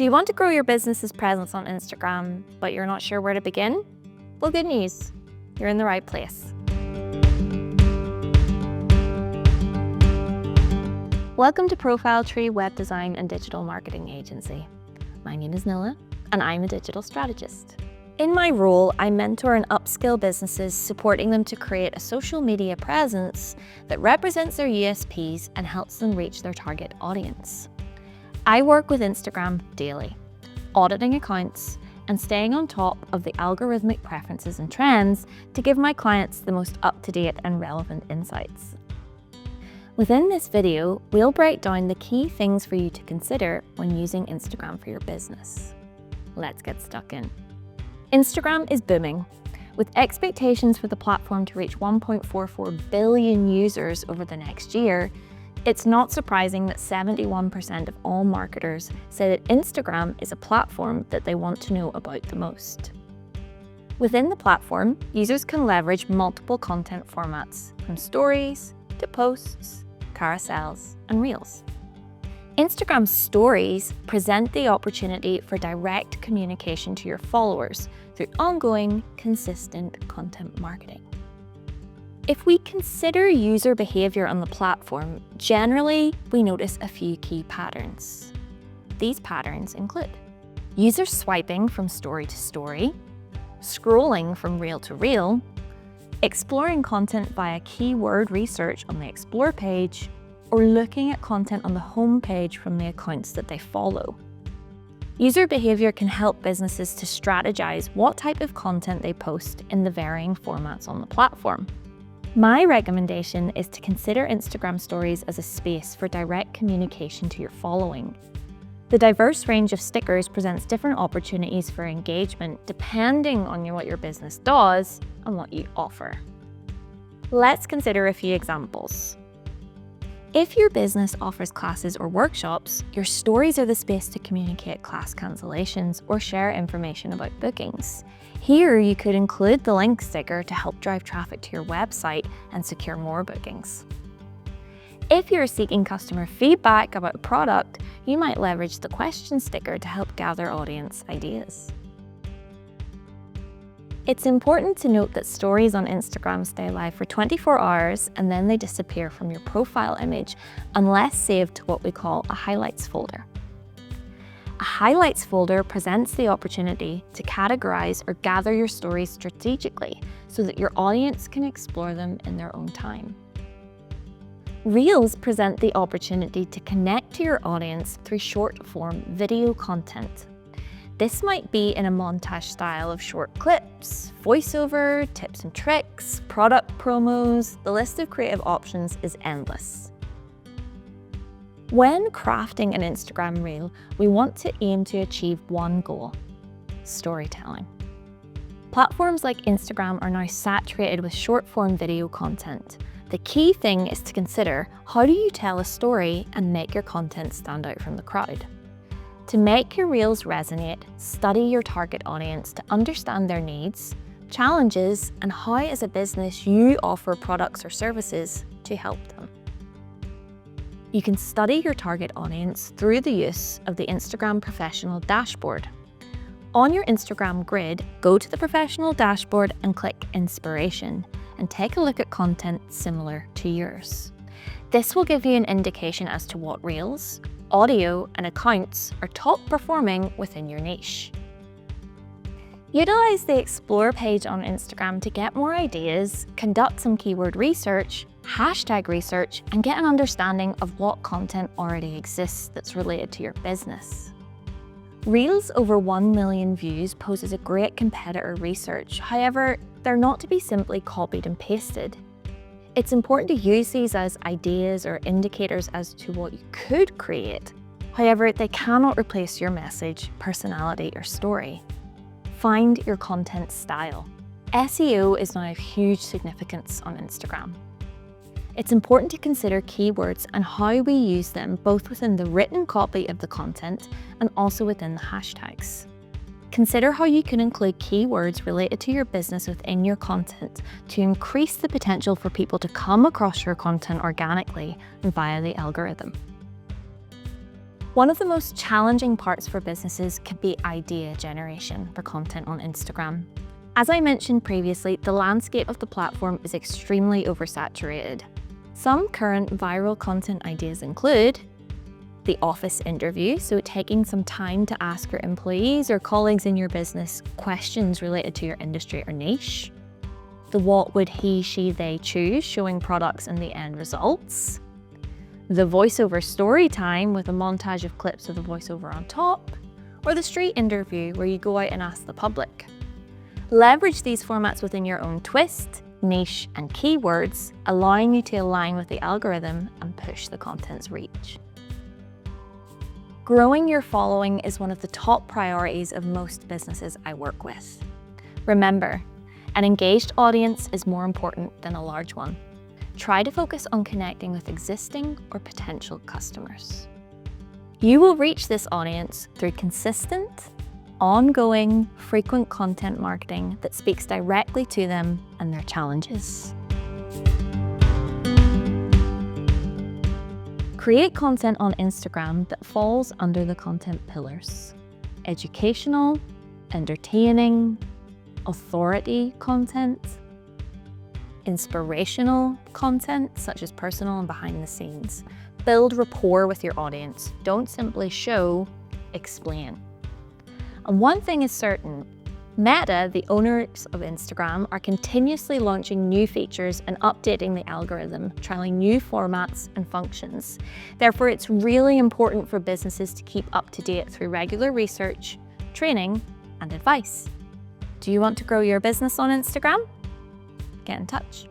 Do you want to grow your business's presence on Instagram, but you're not sure where to begin? Well, good news. You're in the right place. Welcome to Profile Tree Web Design and Digital Marketing Agency. My name is Nilla, and I'm a digital strategist. In my role, I mentor and upskill businesses, supporting them to create a social media presence that represents their USPs and helps them reach their target audience. I work with Instagram daily, auditing accounts and staying on top of the algorithmic preferences and trends to give my clients the most up-to-date and relevant insights. Within this video, we'll break down the key things for you to consider when using Instagram for your business. Let's get stuck in. Instagram is booming, with expectations for the platform to reach 1.44 billion users over the next year. It's not surprising that 71% of all marketers say that Instagram is a platform that they want to know about the most. Within the platform, users can leverage multiple content formats, from stories to posts, carousels, and reels. Instagram stories present the opportunity for direct communication to your followers through ongoing, consistent content marketing. If we consider user behavior on the platform, generally we notice a few key patterns. These patterns include users swiping from story to story, scrolling from reel to reel, exploring content via keyword research on the Explore page, or looking at content on the home page from the accounts that they follow. User behavior can help businesses to strategize what type of content they post in the varying formats on the platform. My recommendation is to consider Instagram stories as a space for direct communication to your following. The diverse range of stickers presents different opportunities for engagement depending on what your business does and what you offer. Let's consider a few examples. If your business offers classes or workshops, your stories are the space to communicate class cancellations or share information about bookings. Here, you could include the link sticker to help drive traffic to your website and secure more bookings. If you're seeking customer feedback about a product, you might leverage the question sticker to help gather audience ideas. It's important to note that stories on Instagram stay live for 24 hours and then they disappear from your profile image unless saved to what we call a highlights folder. A highlights folder presents the opportunity to categorize or gather your stories strategically so that your audience can explore them in their own time. Reels present the opportunity to connect to your audience through short-form video content. This might be in a montage style of short clips, voiceover, tips and tricks, product promos. The list of creative options is endless. When crafting an Instagram reel, we want to aim to achieve one goal: storytelling. Platforms like Instagram are now saturated with short-form video content. The key thing is to consider, how do you tell a story and make your content stand out from the crowd? To make your reels resonate, study your target audience to understand their needs, challenges, and how as a business you offer products or services to help them. You can study your target audience through the use of the Instagram Professional Dashboard. On your Instagram grid, go to the Professional Dashboard and click Inspiration, and take a look at content similar to yours. This will give you an indication as to what reels, audio, and accounts are top performing within your niche. Utilize the Explore page on Instagram to get more ideas, conduct some keyword research, hashtag research, and get an understanding of what content already exists that's related to your business. Reels over 1 million views poses a great competitor research. However, they're not to be simply copied and pasted. It's important to use these as ideas or indicators as to what you could create. However, they cannot replace your message, personality, or story. Find your content style. SEO is now of huge significance on Instagram. It's important to consider keywords and how we use them both within the written copy of the content and also within the hashtags. Consider how you can include keywords related to your business within your content to increase the potential for people to come across your content organically and via the algorithm. One of the most challenging parts for businesses can be idea generation for content on Instagram. As I mentioned previously, the landscape of the platform is extremely oversaturated. Some current viral content ideas include the office interview, so taking some time to ask your employees or colleagues in your business questions related to your industry or niche. The what would he, she, they choose, showing products and the end results. The voiceover story time with a montage of clips of the voiceover on top. Or the street interview where you go out and ask the public. Leverage these formats within your own twist, niche, and keywords, allowing you to align with the algorithm and push the content's reach. Growing your following is one of the top priorities of most businesses I work with. Remember, an engaged audience is more important than a large one. Try to focus on connecting with existing or potential customers. You will reach this audience through consistent, ongoing, frequent content marketing that speaks directly to them and their challenges. Create content on Instagram that falls under the content pillars: educational, entertaining, authority content, inspirational content such as personal and behind the scenes. Build rapport with your audience. Don't simply show, explain. And one thing is certain, Meta, the owners of Instagram, are continuously launching new features and updating the algorithm, trialing new formats and functions. Therefore, it's really important for businesses to keep up to date through regular research, training, and advice. Do you want to grow your business on Instagram? Get in touch.